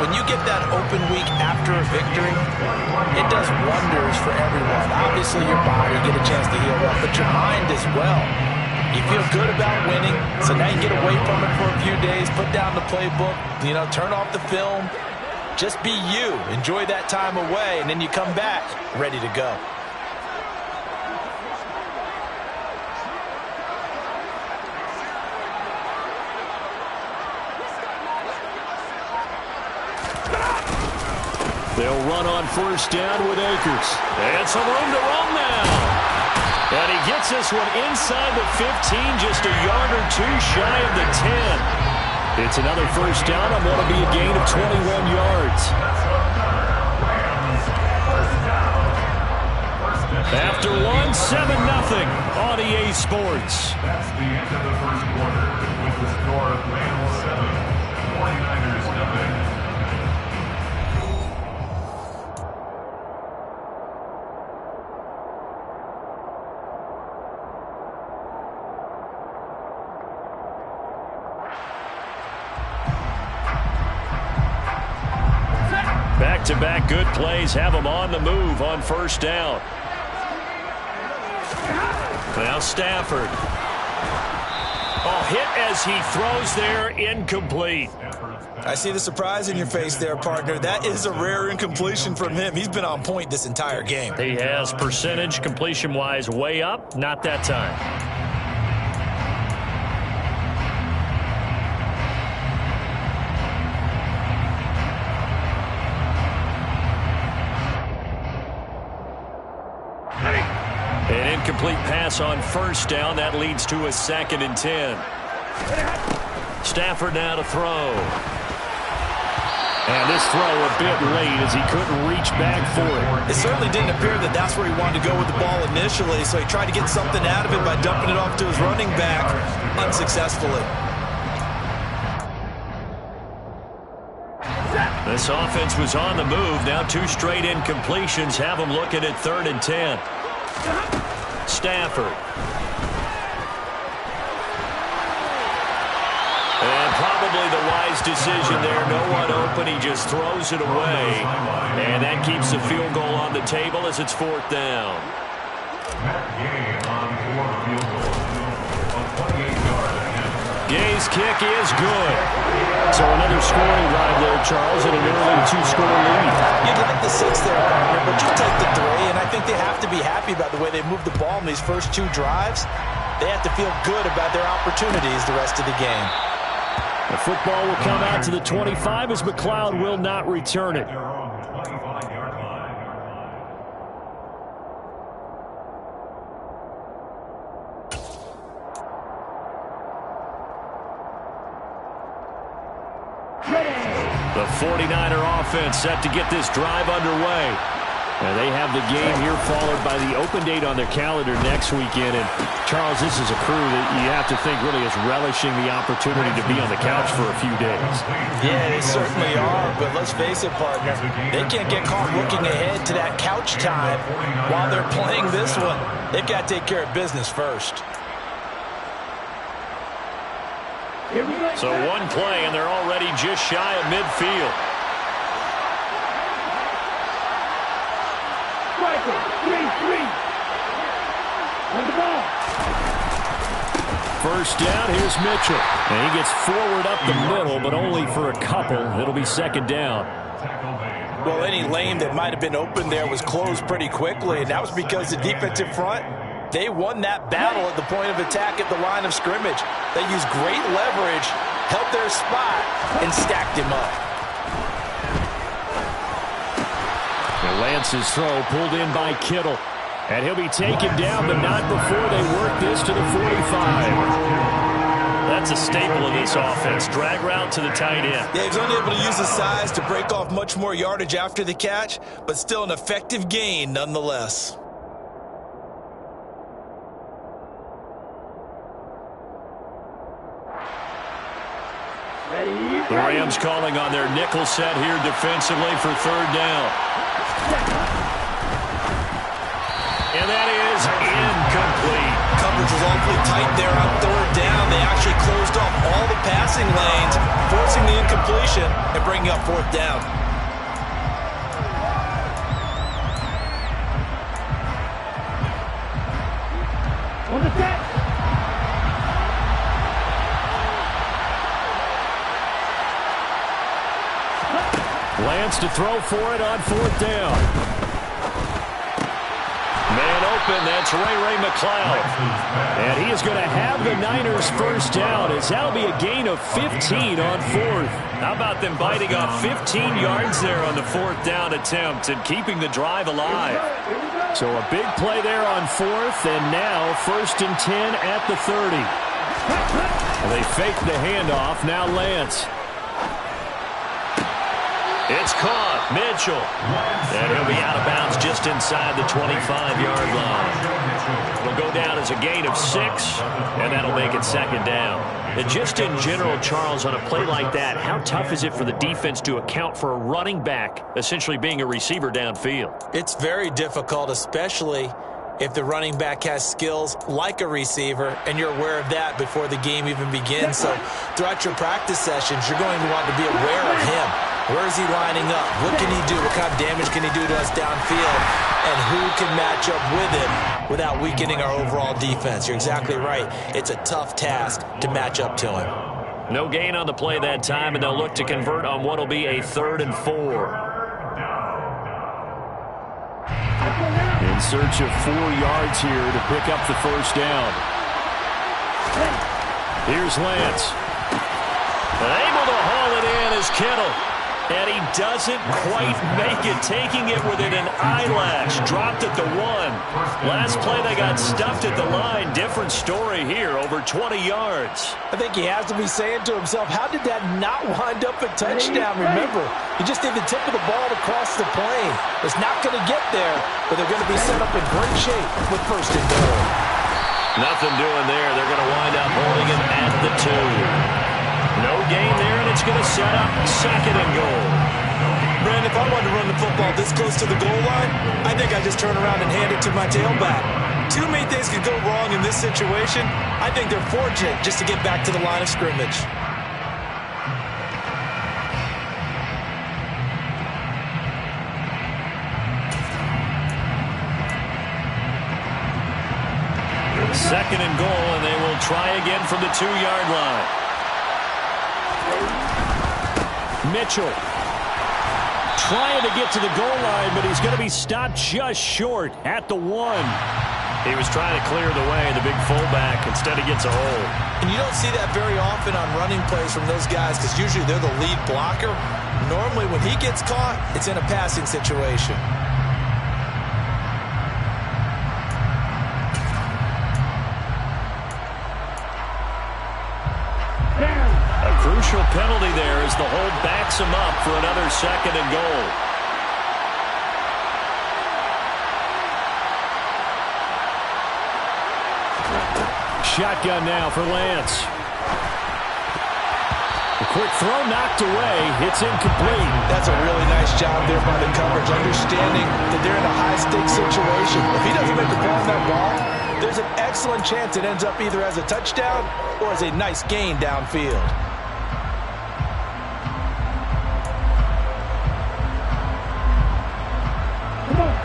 when you get that open week after a victory, it does wonders for everyone. Obviously, your body, you get a chance to heal up, but your mind as well. You feel good about winning, so now you get away from it for a few days, put down the playbook, turn off the film. Just be you. Enjoy that time away, and then you come back ready to go. They'll run on first down with Akers. And some room to run now. And he gets this one inside the 15, just a yard or two shy of the 10. It's another first down on what will be a gain of 21 yards. After one, 7-0 on EA Sports. That's the end of the first quarter with the score of Rams 7, 49ers nothing. Back-to-back good plays have them on the move on first down. Now Stafford. Oh, hit as he throws there, incomplete. I see the surprise in your face there, partner. That is a rare incompletion from him. He's been on point this entire game. He has percentage completion-wise way up, not that time. An incomplete pass on first down. That leads to a 2nd and 10. Stafford now to throw. And this throw a bit late as he couldn't reach back for it. It certainly didn't appear that that's where he wanted to go with the ball initially, so he tried to get something out of it by dumping it off to his running back unsuccessfully. This offense was on the move. Now 2 straight incompletions have them looking at 3rd and 10. Stafford. And probably the wise decision there. No one open. He just throws it away. And that keeps the field goal on the table as it's 4th down. Gay's kick is good. So another scoring drive there, Charles, and an early 2-score lead. You'd like the 6 there, partner, but you take the 3, and I think they have to be happy about the way they moved the ball in these first 2 drives. They have to feel good about their opportunities the rest of the game. The football will come out to the 25 as McLeod will not return it. The 49er offense set to get this drive underway. And they have the game here followed by the open date on their calendar next weekend. And, Charles, this is a crew that you have to think really is relishing the opportunity to be on the couch for a few days. Yeah, they certainly are. But let's face it, partner, they can't get caught looking ahead to that couch time while they're playing this one. They've got to take care of business first. So one play, and they're already just shy of midfield. First down, here's Mitchell. And he gets forward up the middle, but only for a couple. It'll be 2nd down. Well, any lane that might have been open there was closed pretty quickly, and that was because the defensive front, they won that battle at the point of attack at the line of scrimmage. They used great leverage, held their spot, and stacked him up. And Lance's throw pulled in by Kittle. And he'll be taken down, but not before they work this to the 45. That's a staple of this offense. Drag route to the tight end. Yeah, he's only able to use his size to break off much more yardage after the catch, but still an effective gain nonetheless. The Rams calling on their nickel set here defensively for 3rd down. And that is incomplete. coverage was awfully tight there on third down. They actually closed off all the passing lanes, forcing the incompletion and bringing up fourth down. Lance to throw for it on fourth down. Man open, that's Ray McCloud. And he is going to have the Niners first down, as that'll be a gain of 15 on fourth. How about them biting off 15 yards there on the fourth down attempt and keeping the drive alive? So a big play there on fourth, and now first and 10 at the 30. They fake the handoff, now Lance. It's caught. Mitchell. And he'll be out of bounds just inside the 25-yard line. It'll go down as a gain of 6, and that'll make it second down. And just in general, Charles, on a play like that, how tough is it for the defense to account for a running back essentially being a receiver downfield? It's very difficult, especially if the running back has skills like a receiver, and you're aware of that before the game even begins. So throughout your practice sessions, you're going to want to be aware of him. Where is he lining up? What can he do? What kind of damage can he do to us downfield? And who can match up with him without weakening our overall defense? You're exactly right. It's a tough task to match up to him. No gain on the play that time, and they'll look to convert on what will be a 3rd and 4. In search of 4 yards here to pick up the first down. Here's Lance. Able to haul it in is Kittle. And he doesn't quite make it, taking it within an eyelash. Dropped at the 1. Last play they got stuffed at the line. Different story here, over 20 yards. I think he has to be saying to himself, how did that not wind up a touchdown? Remember, he just did the tip of the ball to cross the plane. It's not going to get there, but they're going to be set up in great shape with first and goal. Nothing doing there. They're going to wind up holding him at the 2. No gain there, and it's going to set up 2nd and goal. Brandon, if I wanted to run the football this close to the goal line, I think I'd just turn around and hand it to my tailback. Too many things could go wrong in this situation. I think they're fortunate just to get back to the line of scrimmage. Second and goal, and they will try again from the 2-yard line. Mitchell trying to get to the goal line, but he's going to be stopped just short at the 1. He was trying to clear the way, the big fullback. Instead, he gets a hold. And you don't see that very often on running plays from those guys because usually they're the lead blocker. Normally, when he gets caught, it's in a passing situation. Crucial penalty there as the hold backs him up for another 2nd and goal. Shotgun now for Lance. A quick throw knocked away. It's incomplete. That's a really nice job there by the coverage, understanding that they're in a high-stakes situation. If he doesn't make a play on that ball, there's an excellent chance it ends up either as a touchdown or as a nice gain downfield.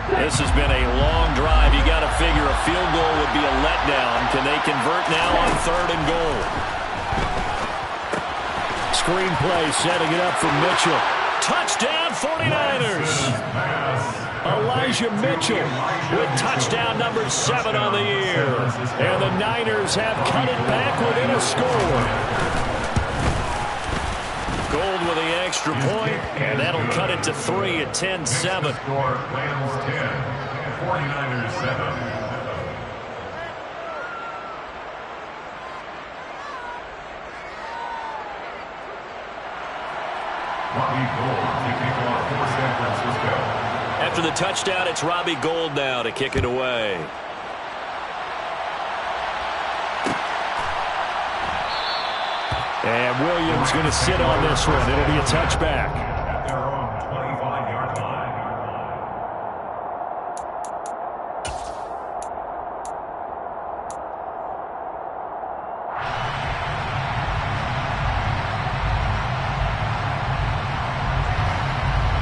This has been a long drive. You got to figure a field goal would be a letdown. Can they convert now on 3rd and goal? Screen play setting it up for Mitchell. Touchdown 49ers. Elijah Mitchell with touchdown number 7 on the year. And the Niners have cut it back within a score. Gold with the extra point, and that'll cut it to 3 at 10-7. Rams 10, 49ers 7. After the touchdown, it's Robbie Gould now to kick it away. And Williams going to sit on this one. It'll be a touchback. At their own 25-yard line.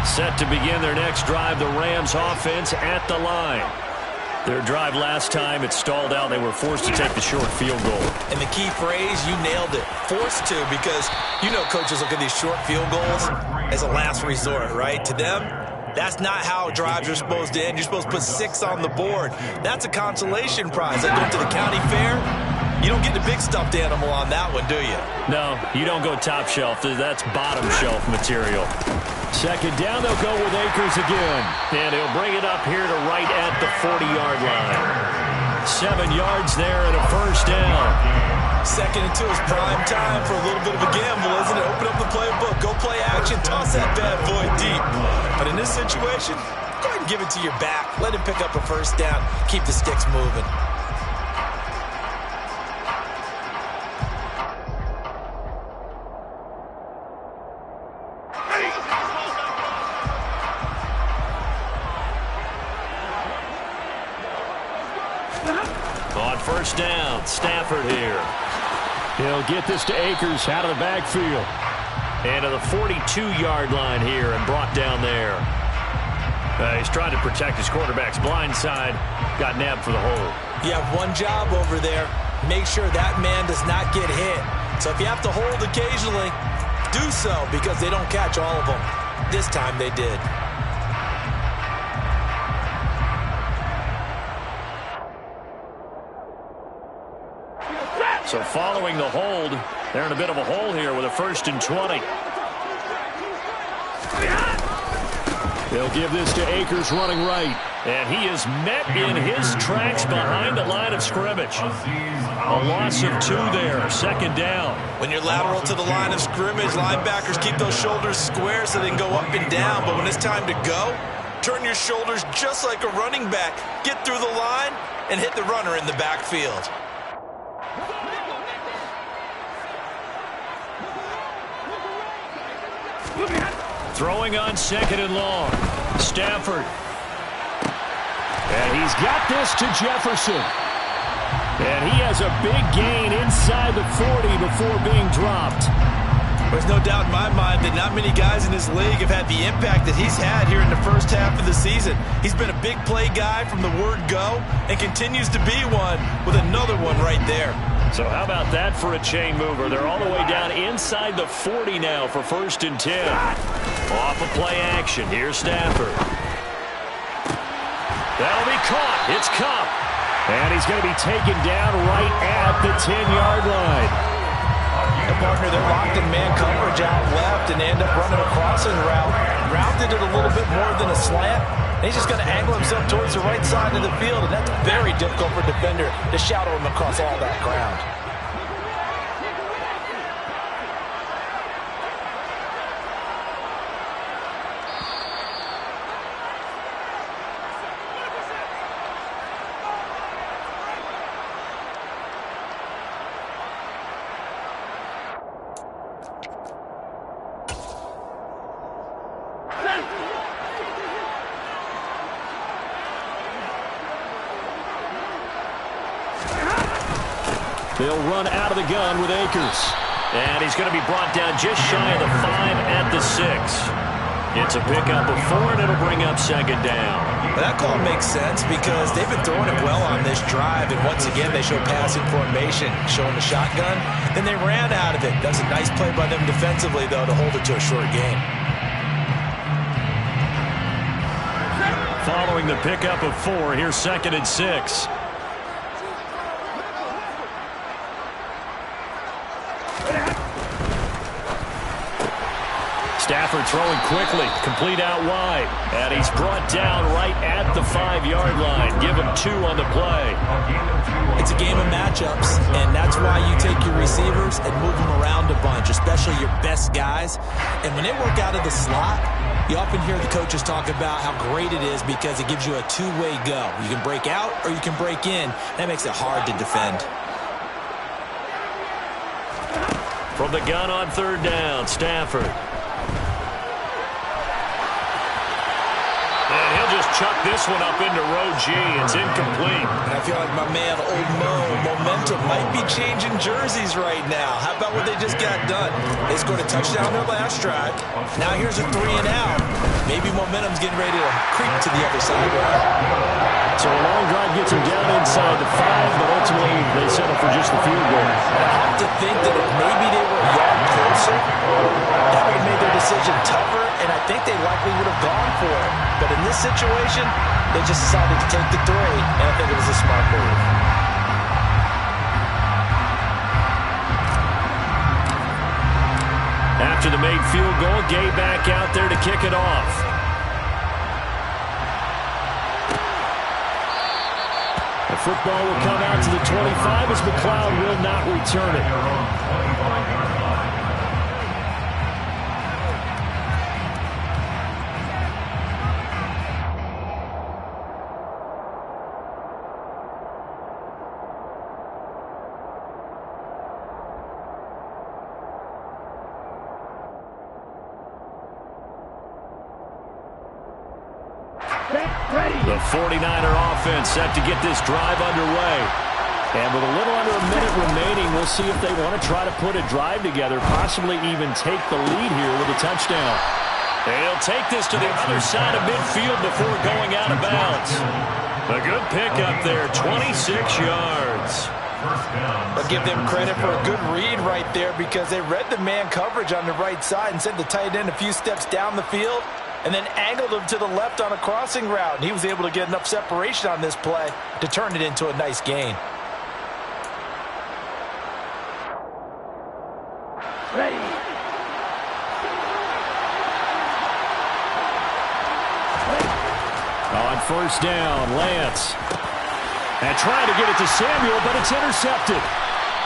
Set to begin their next drive, the Rams offense at the line. Their drive last time, it stalled out. They were forced to take the short field goal. And the key phrase, you nailed it, forced to, because you know coaches look at these short field goals as a last resort, right? To them, that's not how drives are supposed to end. You're supposed to put 6 on the board. That's a consolation prize. Like going to the county fair, you don't get the big stuffed animal on that one, do you? No, you don't go top shelf. That's bottom shelf material. Second down, they'll go with Akers again. And he'll bring it up here to right at the 40-yard line. 7 yards there and a first down. Second and 2 is prime time for a little bit of a gamble, isn't it? Open up the playbook, go play action, toss that bad boy deep. But in this situation, go ahead and give it to your back. Let him pick up a first down. Keep the sticks moving. On first down, Stafford here. He'll get this to Akers out of the backfield. And to the 42-yard line here and brought down there. He's trying to protect his quarterback's blind side. Got nabbed for the hold. You have one job over there. Make sure that man does not get hit. So if you have to hold occasionally, do so, because they don't catch all of them. This time they did. So following the hold, they're in a bit of a hole here with a 1st and 20. They'll give this to Akers running right. And he is met in his tracks behind the line of scrimmage. A loss of 2 there, 2nd down. When you're lateral to the line of scrimmage, linebackers keep those shoulders square so they can go up and down. But when it's time to go, turn your shoulders just like a running back. Get through the line and hit the runner in the backfield. Throwing on 2nd and long. Stafford. And he's got this to Jefferson. And he has a big gain inside the 40 before being dropped. There's no doubt in my mind that not many guys in this league have had the impact that he's had here in the first half of the season. He's been a big play guy from the word go and continues to be one with another one right there. So how about that for a chain mover? They're all the way down inside the 40 now for 1st and 10. Off of play action. Here's Stafford. That'll be caught. It's Cup. And he's going to be taken down right at the 10-yard line. A partner that locked in man coverage out left and end up running a crossing route. Rounded it a little bit more than a slant. And he's just going to angle himself towards the right side of the field, and that's very difficult for a defender to shadow him across all that ground. They'll run out of the gun with Akers. And he's going to be brought down just shy of the 5 at the 6. It's a pickup of 4, and it'll bring up 2nd down. Well, that call makes sense because they've been throwing it well on this drive, and once again they show passing formation, showing the shotgun. Then they ran out of it. That's a nice play by them defensively, though, to hold it to a short gain. Following the pickup of 4, here's 2nd and 6. Stafford throwing quickly, complete out wide. And he's brought down right at the 5-yard line. Give him 2 on the play. It's a game of matchups, and that's why you take your receivers and move them around a bunch, especially your best guys. And when they work out of the slot, you often hear the coaches talk about how great it is because it gives you a 2-way go. You can break out or you can break in. That makes it hard to defend. From the gun on 3rd down, Stafford. And he'll just chuck this one up into row G. It's incomplete. And I feel like my man, Old Mo, momentum might be changing jerseys right now. How about what they just got done? They scored a touchdown their last drive. Now here's a 3 and out. Maybe maybe momentum's getting ready to creep to the other sideline. So a long drive gets them down inside the 5, but ultimately they settle for just the field goal. I have to think that if maybe they were a yard closer, that would have made their decision tougher, and I think they likely would have gone for it. But in this situation, they just decided to take the 3, and I think it was a smart move. After the made field goal, Gay back out there to kick it off. The football will come out to the 25 as McLeod will not return it. The 49er offense set to get this drive underway. And with a little under a minute remaining, we'll see if they want to try to put a drive together, possibly even take the lead here with a touchdown. They'll take this to the other side of midfield before going out of bounds. A good pickup there, 26 yards. I'll give them credit for a good read right there because they read the man coverage on the right side and sent the tight end a few steps down the field and then angled him to the left on a crossing route. And he was able to get enough separation on this play to turn it into a nice gain. Ready. On first down, Lance. And trying to get it to Samuel, but it's intercepted.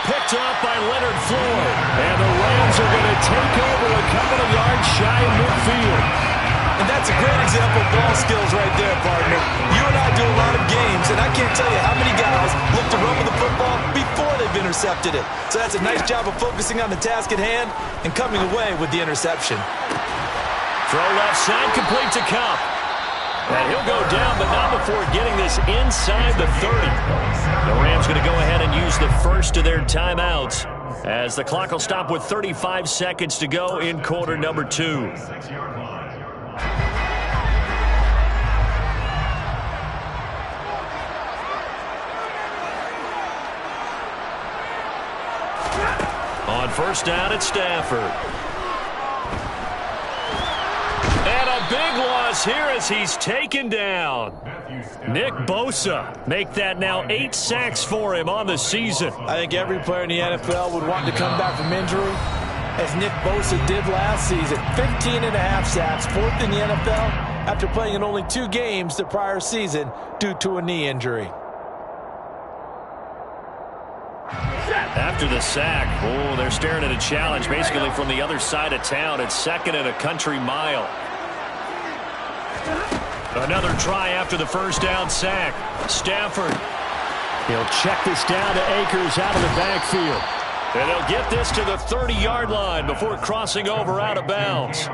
Picked off by Leonard Floyd. And the Rams are going to take over a couple of yards shy of midfield. And that's a great example of ball skills right there, partner. You and I do a lot of games, and I can't tell you how many guys look to run with the football before they've intercepted it. So that's a nice job of focusing on the task at hand and coming away with the interception. Throw left side, complete to Cup. And he'll go down, but not before getting this inside the 30. The Rams going to go ahead and use the first of their timeouts as the clock will stop with 35 seconds to go in quarter number 2. On first down, it's Stafford. And a big loss here as he's taken down. Nick Bosa, make that now 8 sacks for him on the season. I think every player in the NFL would want to come back from injury, as Nick Bosa did last season. 15.5 sacks, 4th in the NFL, after playing in only 2 games the prior season due to a knee injury. After the sack, they're staring at a challenge basically from the other side of town. It's 2nd and a country mile. Another try after the first down sack. Stafford. He'll check this down to Akers out of the backfield. And they'll get this to the 30-yard line before crossing over out of bounds.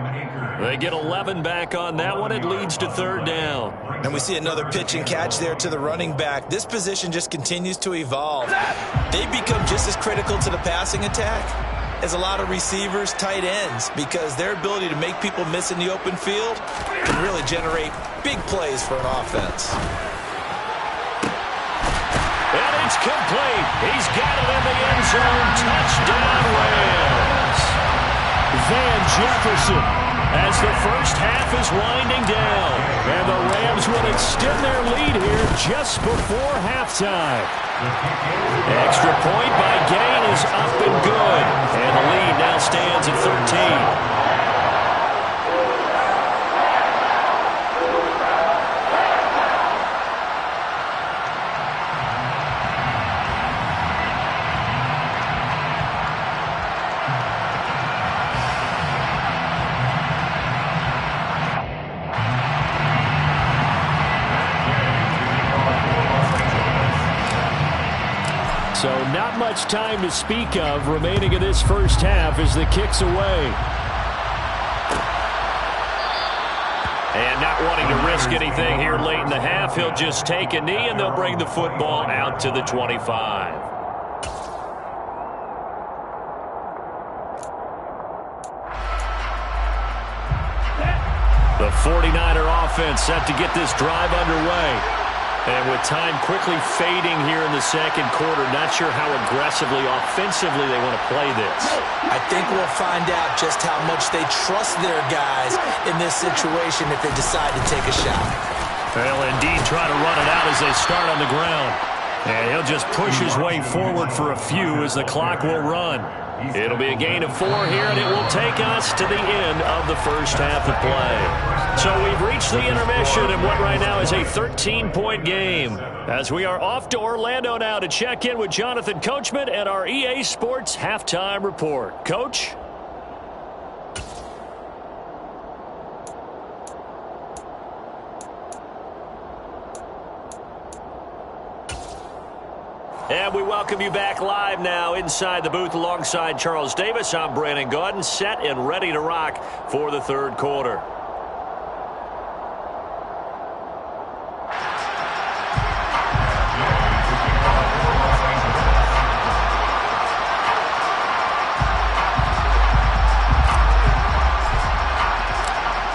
They get 11 back on that one. It leads to 3rd down. And we see another pitch and catch there to the running back. This position just continues to evolve. They become just as critical to the passing attack as a lot of receivers, tight ends, because their ability to make people miss in the open field can really generate big plays for an offense. And it's complete. He's got it in the end zone. Touchdown, Rams. Van Jefferson as the first half is winding down. And the Rams will extend their lead here just before halftime. Extra point by Gain is up and good. And the lead now stands at 13. So not much time to speak of remaining in this first half as the kick's away. And not wanting to risk anything here late in the half, he'll just take a knee and they'll bring the football out to the 25. The 49er offense set to get this drive underway. And with time quickly fading here in the second quarter, not sure how aggressively, offensively they want to play this. I think we'll find out just how much they trust their guys in this situation if they decide to take a shot. They'll indeed try to run it out as they start on the ground. And he'll just push his way forward for a few as the clock will run. It'll be a gain of 4 here, and it will take us to the end of the first half of play. So we've reached the intermission in what right now is a 13-point game. As we are off to Orlando now to check in with Jonathan Coachman and our EA Sports Halftime Report. Coach? And we welcome you back live now inside the booth alongside Charles Davis. I'm Brandon Gaudin, set and ready to rock for the third quarter.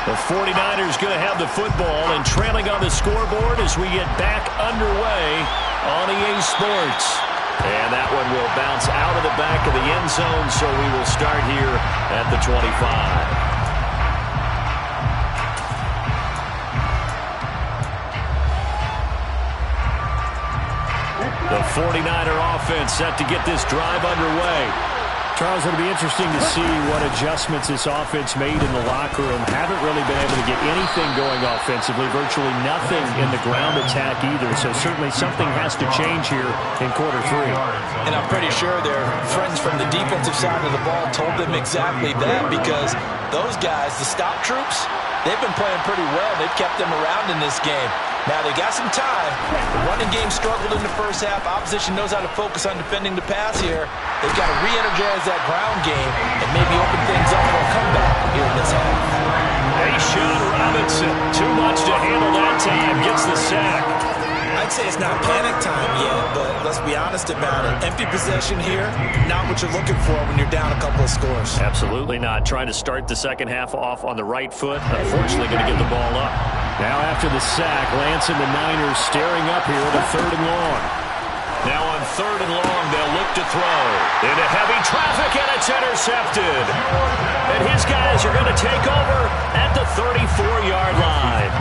The 49ers going to have the football and trailing on the scoreboard as we get back underway on EA Sports. And that one will bounce out of the back of the end zone, so we will start here at the 25. The 49er offense set to get this drive underway. Charles, it'll be interesting to see what adjustments this offense made in the locker room. Haven't really been able to get anything going offensively, virtually nothing in the ground attack either. So certainly something has to change here in quarter 3. And I'm pretty sure their friends from the defensive side of the ball told them exactly that, because those guys, the stop troops, they've been playing pretty well. They've kept them around in this game. Now, they got some time. The running game struggled in the first half. Opposition knows how to focus on defending the pass here. They've got to re-energize that ground game and maybe open things up for a comeback here in this half. Hey, Sean Robinson, too much to handle that time, gets the sack. I'd say it's not panic time yet, but let's be honest about it. Empty possession here, not what you're looking for when you're down a couple of scores. Absolutely not. Trying to start the second half off on the right foot. Unfortunately, going to give the ball up. Now after the sack, Lance and the Niners staring up here at a 3rd and long. Now on 3rd and long, they'll look to throw. Into heavy traffic, and it's intercepted. And his guys are going to take over at the 34-yard line.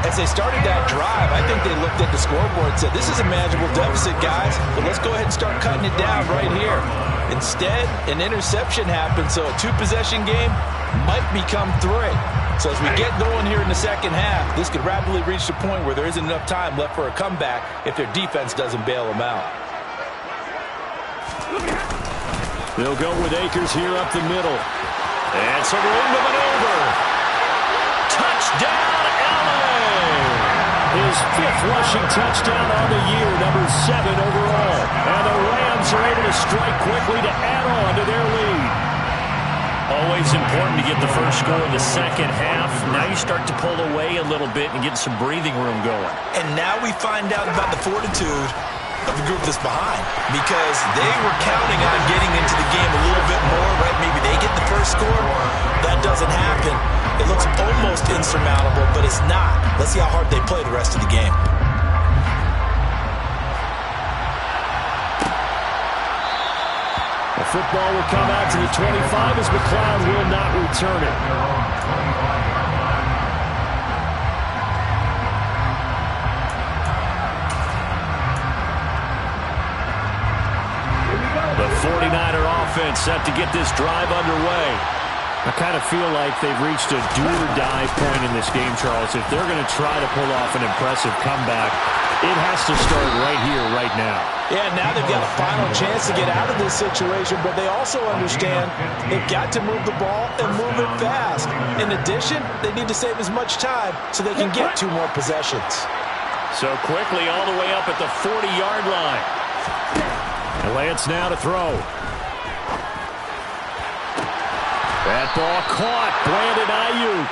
As they started that drive, I think they looked at the scoreboard and said, this is a manageable deficit, guys, but let's go ahead and start cutting it down right here. Instead, an interception happened, so a 2-possession game might become 3. So as we get going here in the second half, this could rapidly reach the point where there isn't enough time left for a comeback if their defense doesn't bail them out. They'll go with Akers here up the middle. And some room to maneuver. Touchdown, LA! His 5th rushing touchdown on the year, number 7 overall. And the Rams are able to strike quickly to add on to their lead. Always important to get the first score in the second half. Now you start to pull away a little bit and get some breathing room going. And now we find out about the fortitude of the group that's behind, because they were counting on getting into the game a little bit more, right? Maybe they get the first score. That doesn't happen. It looks almost insurmountable, but it's not. Let's see how hard they play the rest of the game. The football will come out to the 25 as McLeod will not return it. The 49er offense set to get this drive underway. I kind of feel like they've reached a do-or-die point in this game, Charles. If they're going to try to pull off an impressive comeback, it has to start right here, right now. Yeah, now they've got a final chance to get out of this situation, but they also understand they've got to move the ball and move it fast. In addition, they need to save as much time so they can get 2 more possessions. So quickly all the way up at the 40-yard line. And Lance now to throw. That ball caught. Brandon Ayuk.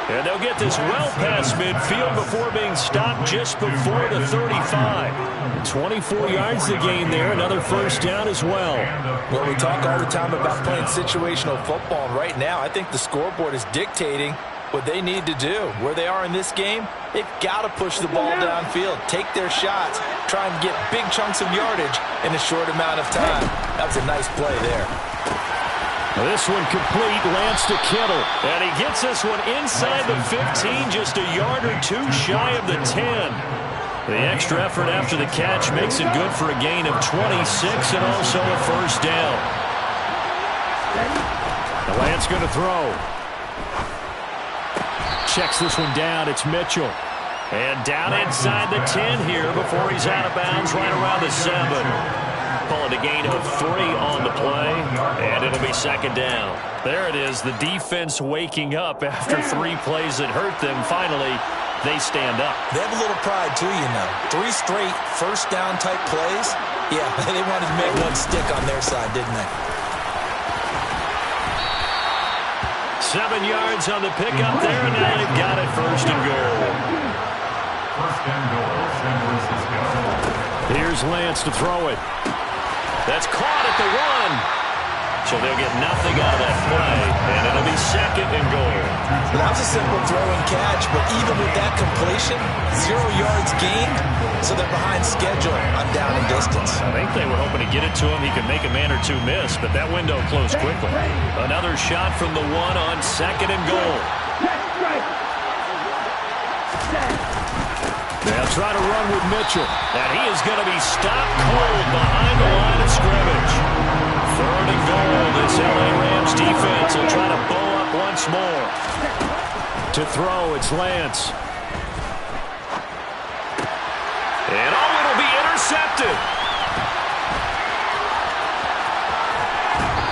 And they'll get this well past midfield before being stopped just before the 35. 24 yards to gain there. Another first down as well. Well, we talk all the time about playing situational football. And right now, I think the scoreboard is dictating what they need to do. Where they are in this game, they've got to push the ball downfield, take their shots, try and get big chunks of yardage in a short amount of time. That was a nice play there. This one complete, Lance to Kittle. And he gets this one inside the 15, just a yard or two shy of the 10. The extra effort after the catch makes it good for a gain of 26 and also a first down. Lance going to throw. Checks this one down. It's Mitchell. And down inside the 10 here before he's out of bounds right around the 7. Call it a gain of 3 on the play, and it'll be second down. There it is, the defense waking up after 3 plays that hurt them. Finally, they stand up. They have a little pride, too, you know. 3 straight first down type plays. Yeah, they wanted to make one stick on their side, didn't they? 7 yards on the pickup there, and now they've got it first and goal. First and goal, San Francisco. Here's Lance to throw it. That's caught at the 1. So they'll get nothing out of that play, and it'll be second and goal. Well, that was a simple throw and catch, but even with that completion, 0 yards gained, so they're behind schedule on down and distance. I think they were hoping to get it to him. He could make a man or two miss, but that window closed quickly. Another shot from the 1 on second and goal. They'll try to run with Mitchell, and he is going to be stopped cold behind the line of scrimmage. Third and goal. This LA Rams defense will try to bow up once more. To throw, it's Lance. And it'll be intercepted.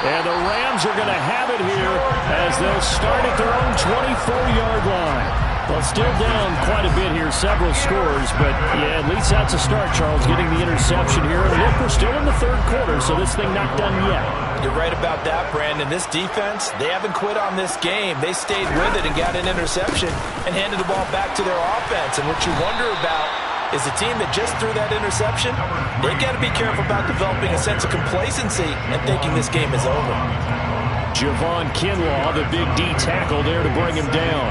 And the Rams are going to have it here as they'll start at their own 24-yard line. Well, still down quite a bit here, several scores, but yeah, at least that's a start, Charles, getting the interception here. And look, we're still in the third quarter, so this thing not done yet. You're right about that, Brandon. This defense, they haven't quit on this game. They stayed with it and got an interception and handed the ball back to their offense. And what you wonder about is the team that just threw that interception, they've got to be careful about developing a sense of complacency and thinking this game is over. Javon Kinlaw, the big D tackle there to bring him down.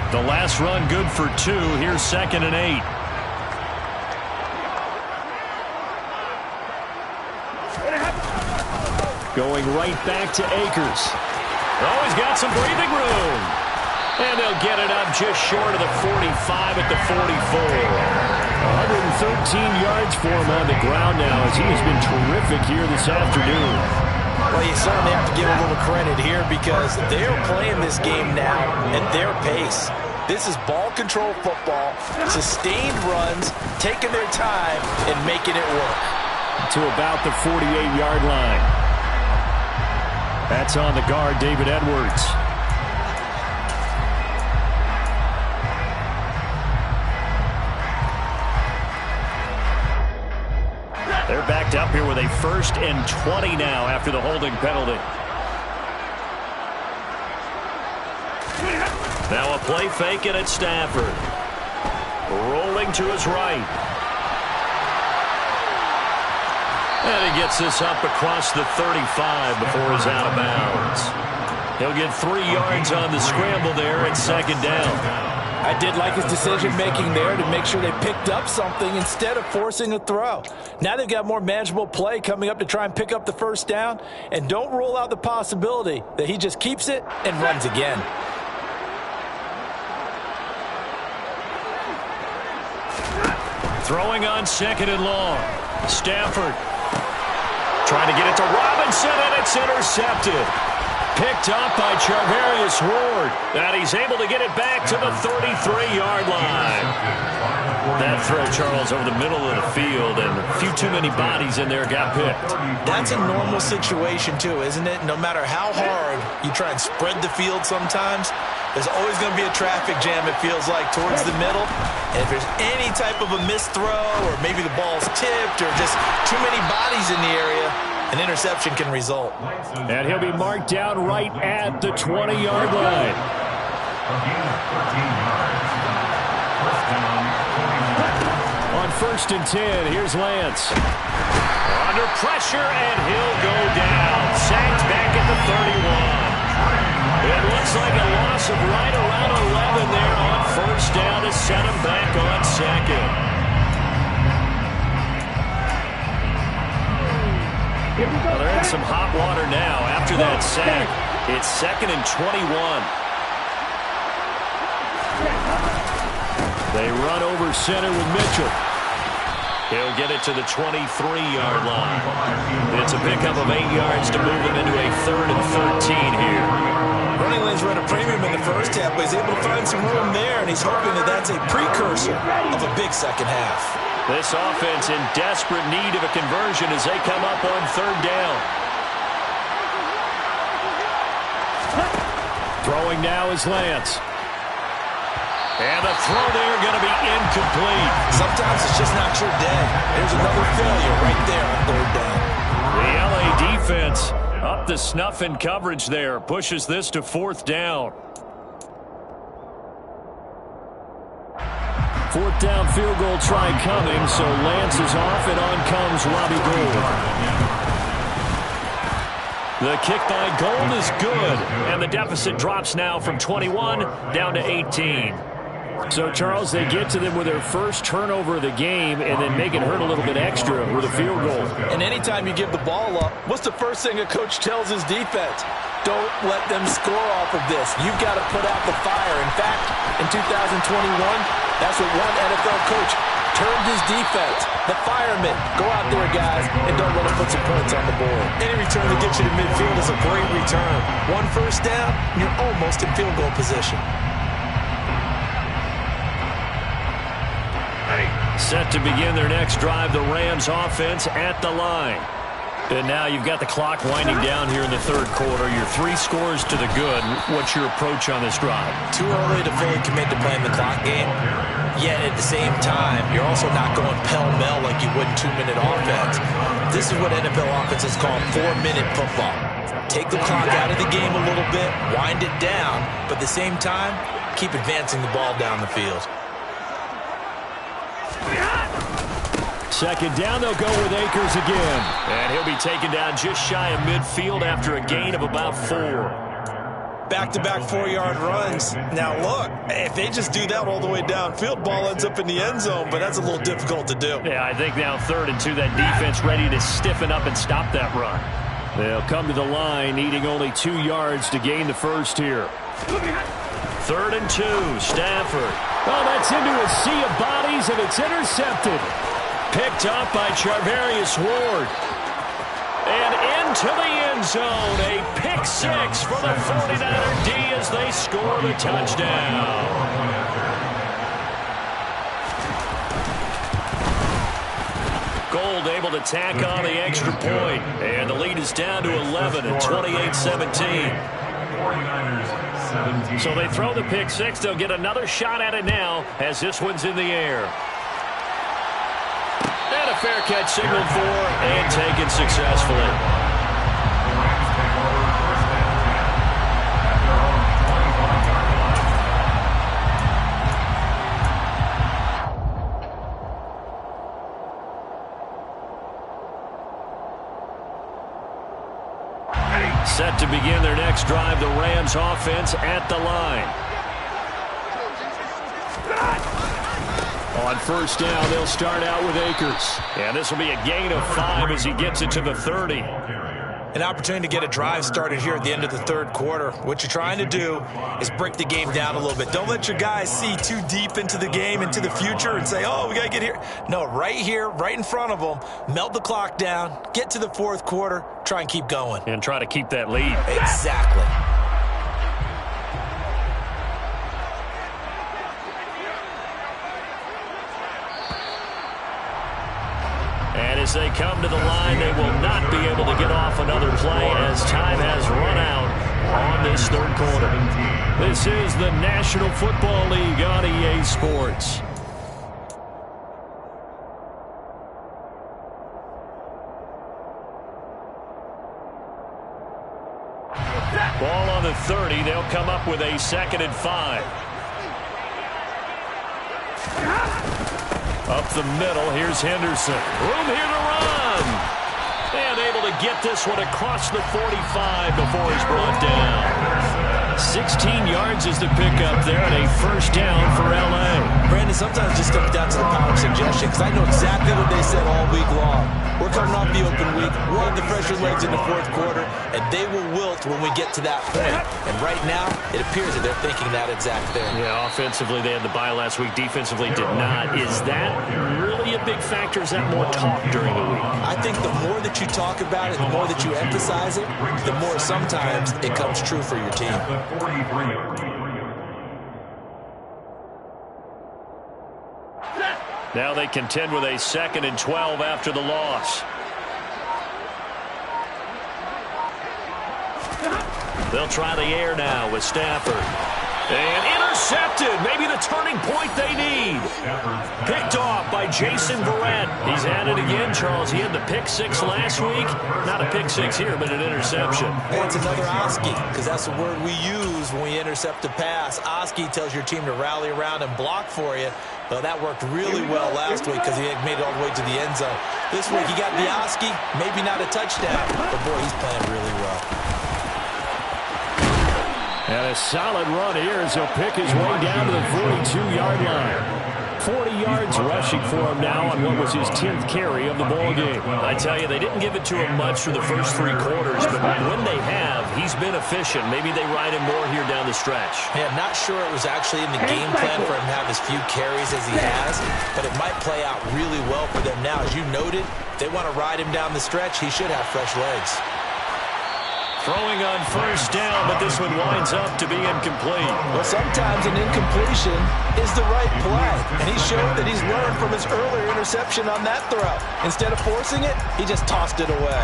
The last run good for 2. Here's second and 8. Going right back to Akers. Oh, he's got some breathing room. And they'll get it up just short of the 45 at the 44. 113 yards for him on the ground now as he has been terrific here this afternoon. Well, you certainly have to give a little credit here because they're playing this game now at their pace. This is ball control football, sustained runs, taking their time, and making it work. To about the 48-yard line. That's on the guard, David Edwards. They're backed up here with a 1st and 20 now after the holding penalty. Now a play fake it at Stafford. Rolling to his right. And he gets this up across the 35 before he's out of bounds. He'll get 3 yards on the scramble there at second down. I did like his decision-making there to make sure they picked up something instead of forcing a throw. Now they've got more manageable play coming up to try and pick up the first down, and don't rule out the possibility that he just keeps it and runs again. Throwing on second and long. Stafford trying to get it to Robinson, and it's intercepted. Picked up by Charvarius Ward. And he's able to get it back to the 33-yard line. That throw, Charles, over the middle of the field, and a few too many bodies in there got picked. That's a normal situation, too, isn't it? No matter how hard you try and spread the field sometimes, there's always going to be a traffic jam, it feels like, towards the middle. And if there's any type of a missed throw, or maybe the ball's tipped, or just too many bodies in the area, an interception can result. And he'll be marked down right at the 20-yard line. On 1st and 10, here's Lance. Under pressure, and he'll go down. Sacked back at the 31. It looks like a loss of right around 11 there on 1st down to set him back on 2nd. Well, they're in some hot water now after that sack. It's 2nd and 21. They run over center with Mitchell. He'll get it to the 23-yard line. It's a pickup of 8 yards to move him into a 3rd and 13 here. Running lanes run a premium in the first half, but he's able to find some room there, and he's hoping that that's a precursor of a big second half. This offense in desperate need of a conversion as they come up on 3rd down. Throwing now is Lance. And the throw there going to be incomplete. Sometimes it's just not your day. There's another failure right there on 3rd down. The LA defense up to snuff in coverage there. Pushes this to 4th down. 4th down field goal try coming, so Lance is off, and on comes Robbie Gould. The kick by Gould is good, and the deficit drops now from 21 down to 18. So, Charles, they get to them with their first turnover of the game and then make it hurt a little bit extra with a field goal. And anytime you give the ball up, what's the first thing a coach tells his defense? Don't let them score off of this. You've got to put out the fire. In fact, in 2021, that's what one NFL coach termed his defense. The firemen. Go out there, guys, and don't let them put some points on the board. Any return that gets you to midfield is a great return. 1 first down, and you're almost in field goal position. Set to begin their next drive, the Rams offense at the line. And now you've got the clock winding down here in the 3rd quarter. You're 3 scores to the good. What's your approach on this drive? Too early to fully commit to playing the clock game. Yet at the same time, you're also not going pell-mell like you would in 2-minute offense. This is what NFL offenses call 4-minute football. Take the clock out of the game a little bit, wind it down, but at the same time, keep advancing the ball down the field. 2nd down, they'll go with Akers again. And he'll be taken down just shy of midfield after a gain of about 4. Back-to-back 4-yard runs. Now, look, if they just do that all the way downfield, ball ends up in the end zone, but that's a little difficult to do. Yeah, I think now 3rd and 2, that defense ready to stiffen up and stop that run. They'll come to the line, needing only 2 yards to gain the first here. 3rd and 2, Stafford. Oh, that's into a sea of bodies, and it's intercepted. Picked up by Charvarius Ward. And into the end zone. A pick 6 for the 49er D as they score the touchdown. Gould able to tack on the extra point. And the lead is down to 11 at 28-17. So they throw the pick 6. They'll get another shot at it now as this one's in the air. And a fair catch signaled for and taken successfully. Set to begin their next drive, the Rams offense at the line. On 1st down, they'll start out with Akers. And this will be a gain of 5 as he gets it to the 30. An opportunity to get a drive started here at the end of the 3rd quarter. What you're trying to do is break the game down a little bit. Don't let your guys see too deep into the game, into the future, and say, oh, we got to get here. No, right here, right in front of them, melt the clock down, get to the 4th quarter, try and keep going. And try to keep that lead. Exactly. And as they come to the line, they will not be able to get off another play as time has run out on this 3rd quarter. This is the National Football League on EA Sports. Ball on the 30. They'll come up with a 2nd and 5. Up the middle, here's Henderson. Room here to run. And able to get this one across the 45 before he's brought down. 16 yards is the pickup there, and a first down for L.A. Brandon, sometimes it just comes down to the power of suggestion, because I know exactly what they said all week long. We're coming off the open week. We'll have the fresher legs in the fourth quarter, and they will wilt when we get to that point. And right now, it appears that they're thinking that exact thing. Yeah, offensively, they had the bye last week. Defensively, did not. Is that really a big factor? Is that more talk during the week? I think the more that you talk about it, the more that you emphasize it, the more sometimes it comes true for your team. Now they contend with a 2nd and 12 after the loss. They'll try the air now with Stafford. And intercepted. Maybe the turning point they need. Picked off by Jason Verrett. He's at it again, Charles. He had the pick 6 last week. Not a pick 6 here, but an interception. That's another Oski, because that's the word we use when we intercept a pass. Oski tells your team to rally around and block for you. Well, that worked really well last week because he had made it all the way to the end zone. This week he got the Oski, maybe not a touchdown, but boy, he's playing really well. And a solid run here as he'll pick his way down to the 42-yard line. 40 yards rushing for him now on what was his 10th carry of the ball game. I tell you, they didn't give it to him much for the first 3 quarters, but when they have, he's been efficient. Maybe they ride him more here down the stretch. Yeah, I'm not sure it was actually in the game plan for him to have as few carries as he has, but it might play out really well for them now. As you noted, if they want to ride him down the stretch, he should have fresh legs. Throwing on first down, but this one winds up to be incomplete. Well, sometimes an incompletion is the right play, and he showed that he's learned from his earlier interception on that throw. Instead of forcing it, he just tossed it away.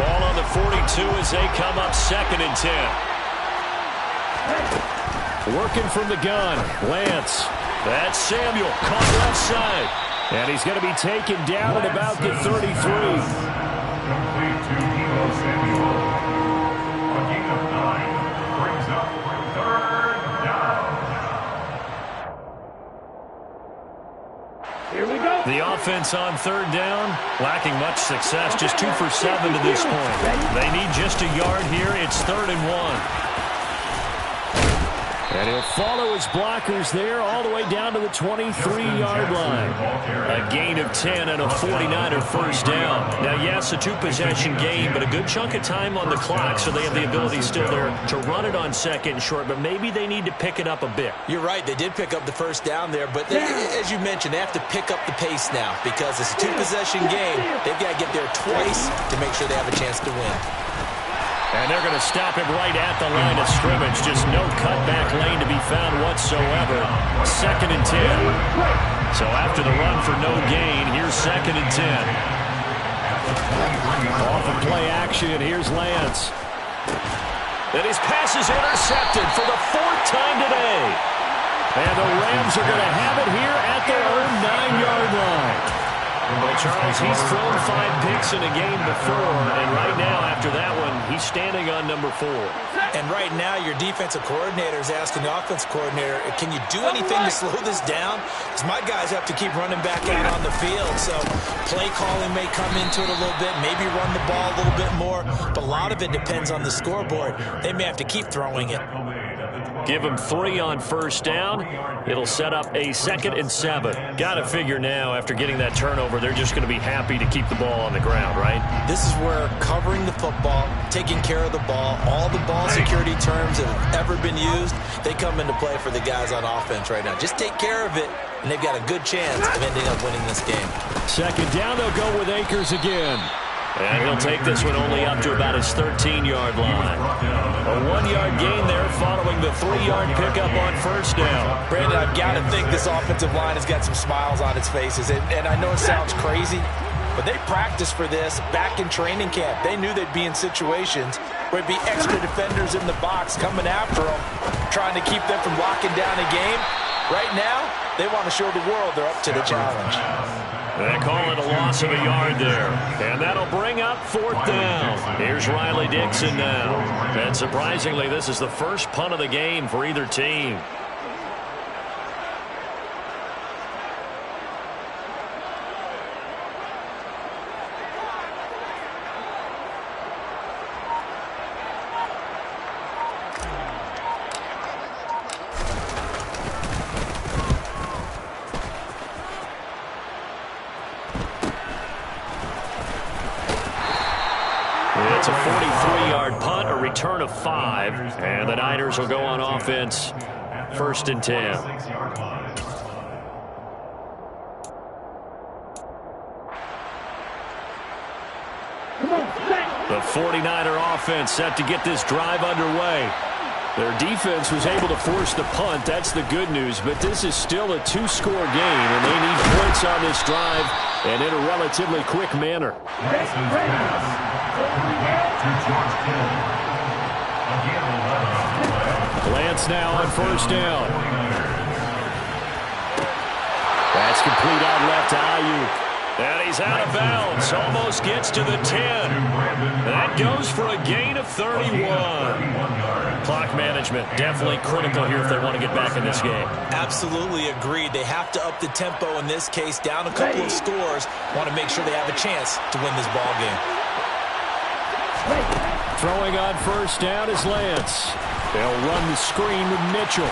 Ball on the 42 as they come up 2nd and 10. Working from the gun, Lance. That's Samuel, caught left side. And he's going to be taken down at about the 33. Complete to Samuel. A gain of 9 brings up 3rd down. Here we go. The offense on 3rd down, lacking much success, just 2 for 7 to this point. They need just a yard here. It's 3rd and 1. And he'll follow his blockers there all the way down to the 23-yard line. A gain of 10 and a 49er first down. Now, yes, a 2-possession game, but a good chunk of time on the clock, so they have the ability still there to run it on 2nd and short, but maybe they need to pick it up a bit. You're right. They did pick up the first down there, but as you mentioned, they have to pick up the pace now because it's a 2-possession game. They've got to get there twice to make sure they have a chance to win. And they're going to stop him right at the line of scrimmage. Just no cutback lane to be found whatsoever. 2nd and 10. So after the run for no gain, here's 2nd and 10. Off of play action, here's Lance. And his pass is intercepted for the 4th time today. And the Rams are going to have it here at their own 9-yard line. Well, Charles, he's thrown 5 picks in a game before, and right now, after that one, he's standing on number 4. And right now, your defensive coordinator is asking the offensive coordinator, can you do anything to slow this down? Because my guys have to keep running back out on the field, so play calling may come into it a little bit, maybe run the ball a little bit more, but a lot of it depends on the scoreboard. They may have to keep throwing it. Give him 3 on first down. It'll set up a 2nd and 7. Got to figure now, after getting that turnover, they're just going to be happy to keep the ball on the ground, right? This is where covering the football, taking care of the ball, all the ball security terms that have ever been used, they come into play for the guys on offense right now. Just take care of it, and they've got a good chance of ending up winning this game. 2nd down, they'll go with Akers again. And he'll take this one only up to about his 13-yard line. A 1-yard gain there following the 3-yard pickup on first down. Brandon, I've got to think this offensive line has got some smiles on its faces. And I know it sounds crazy, but they practiced for this back in training camp. They knew they'd be in situations where it'd be extra defenders in the box coming after them, trying to keep them from locking down a game. Right now, they want to show the world they're up to the challenge. They call it a loss of a yard there. And that'll bring up 4th down. Here's Riley Dixon now. And surprisingly, this is the first punt of the game for either team. It's a 43-yard punt, a return of 5, and the Niners will go on offense, 1st and 10. The 49er offense set to get this drive underway. Their defense was able to force the punt. That's the good news, but this is still a 2-score game, and they need points on this drive and in a relatively quick manner. Lance now on 1st down. That's complete out left to Ayuk. And he's out of bounds. Almost gets to the 10. That goes for a gain of 31. Clock management definitely critical here if they want to get back in this game. Absolutely agreed. They have to up the tempo in this case. Down a couple of scores. Want to make sure they have a chance to win this ball game. Throwing on 1st down is Lance. They'll run the screen with Mitchell.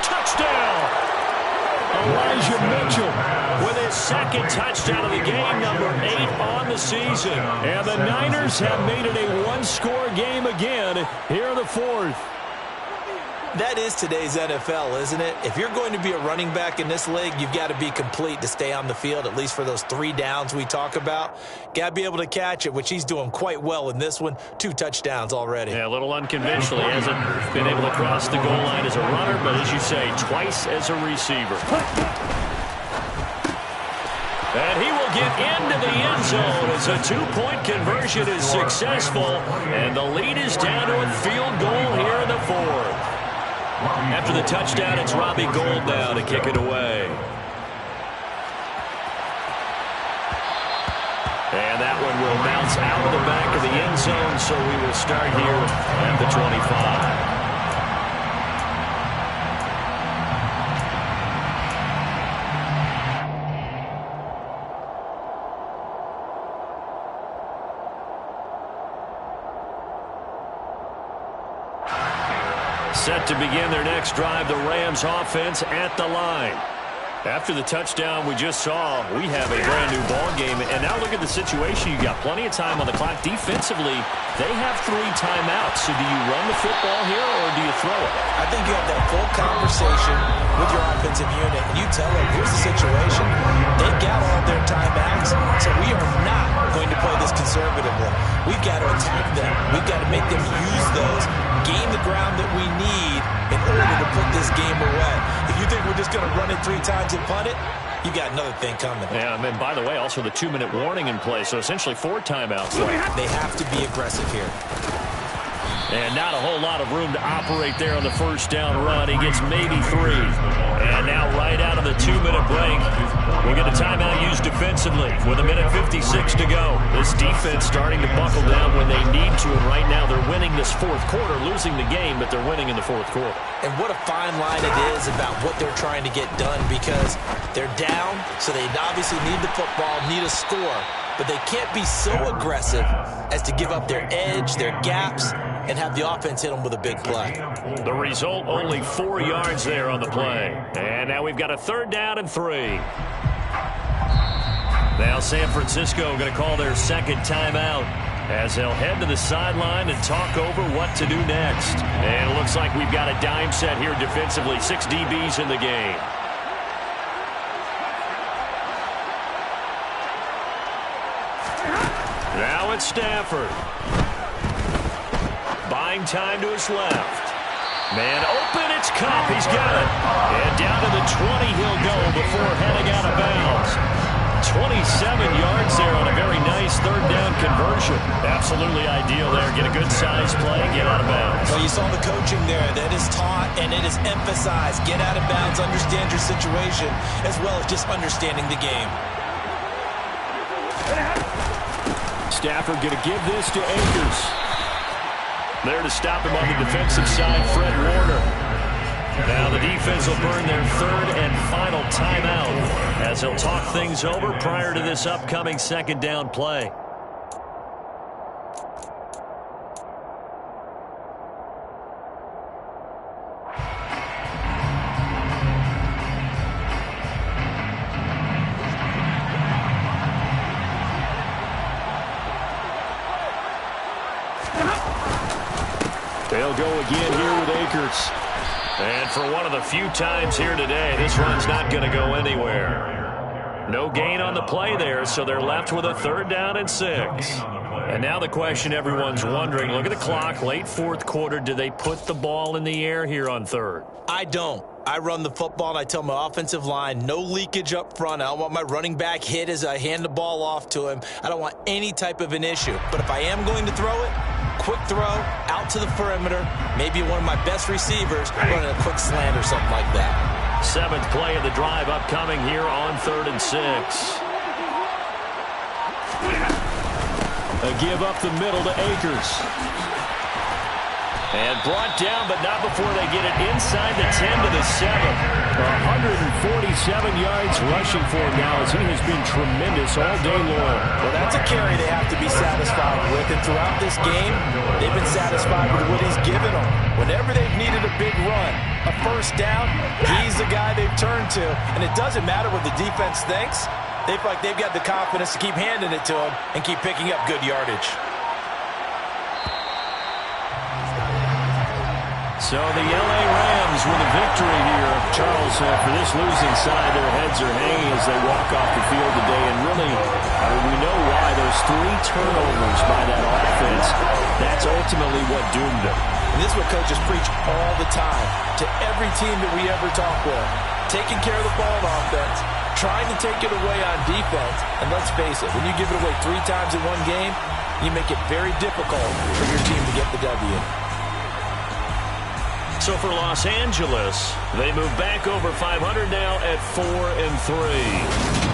Touchdown! Elijah Mitchell with his 2nd touchdown of the game, number 8 on the season. And the Niners have made it a 1-score game again here in the 4th. That is today's NFL, isn't it? If you're going to be a running back in this league, you've got to be complete to stay on the field, at least for those 3 downs we talk about. Got to be able to catch it, which he's doing quite well in this one. 2 touchdowns already. Yeah, a little unconventional. He hasn't been able to cross the goal line as a runner, but as you say, twice as a receiver. And he will get into the end zone as a 2-point conversion is successful, and the lead is down to a field goal here in the 4th. After the touchdown, it's Robbie Gould now to kick it away. And that one will bounce out of the back of the end zone, so we will start here at the 25. Set to begin their next drive, the Rams offense at the line. After the touchdown we just saw, we have a brand-new ball game. And now look at the situation. You got plenty of time on the clock. Defensively, they have 3 timeouts. So do you run the football here or do you throw it? I think you have that full conversation with your offensive unit, and you tell them, here's the situation. They've got all their timeouts, so we are not going to play this conservatively. We've got to attack them. We've got to make them use those, gain the ground that we need in order to put this game away. If you think we're just going to run it 3 times and punt it, you got another thing coming. Yeah, and by the way, also the 2-minute warning in play, so essentially 4 timeouts. They have to be aggressive here. And not a whole lot of room to operate there on the 1st down run. He gets maybe 3. And now right out of the 2-minute break, we'll get a timeout used defensively with 1:56 to go. This defense starting to buckle down when they need to, and right now they're winning this 4th quarter, losing the game, but they're winning in the 4th quarter. And what a fine line it is about what they're trying to get done, because they're down, so they obviously need the football, need a score, but they can't be so aggressive as to give up their edge, their gaps, and have the offense hit them with a big play. The result, only 4 yards there on the play. And now we've got a 3rd down and 3. Now San Francisco going to call their 2nd timeout as they'll head to the sideline and talk over what to do next. And it looks like we've got a dime set here defensively. 6 DBs in the game. Now it's Stafford. Buying time to his left. Man open, it's Kupp. He's got it. And down to the 20 he'll go before heading out of bounds. 27 yards there on a very nice 3rd down conversion. Absolutely ideal there. Get a good size play, get out of bounds. Well, you saw the coaching there. That is taught and it is emphasized. Get out of bounds, understand your situation, as well as just understanding the game. Stafford going to give this to Akers. There to stop him on the defensive side, Fred Warner. Now the defense will burn their third and final timeout as they'll talk things over prior to this upcoming second down play. They'll go again here with Akers. And for one of the few times here today, this run's not going to go anywhere. No gain on the play there, so they're left with a third down and 6. And now the question everyone's wondering, look at the clock, late fourth quarter, do they put the ball in the air here on third? I don't. I run the football, and I tell my offensive line, no leakage up front. I don't want my running back hit as I hand the ball off to him. I don't want any type of an issue. But if I am going to throw it, quick throw, out to the perimeter, maybe one of my best receivers running a quick slant or something like that. 7th play of the drive upcoming here on 3rd and 6. A give up the middle to Akers. And brought down, but not before they get it inside the 10 to the 7. 147 yards rushing for him now as he has been tremendous all day long. Well, that's a carry they have to be satisfied with. And throughout this game, they've been satisfied with what he's given them. Whenever they've needed a big run, a first down, he's the guy they've turned to. And it doesn't matter what the defense thinks. They feel like they've got the confidence to keep handing it to him and keep picking up good yardage. So the L.A. Rams with a victory here. Charles, for this losing side, their heads are hanging as they walk off the field today. And really, we know why. Those 3 turnovers by that offense, that's ultimately what doomed them. And this is what coaches preach all the time to every team that we ever talk with. Taking care of the ball on offense, trying to take it away on defense. And let's face it, when you give it away 3 times in one game, you make it very difficult for your team to get the W. So for Los Angeles, they move back over 500 now at 4-3.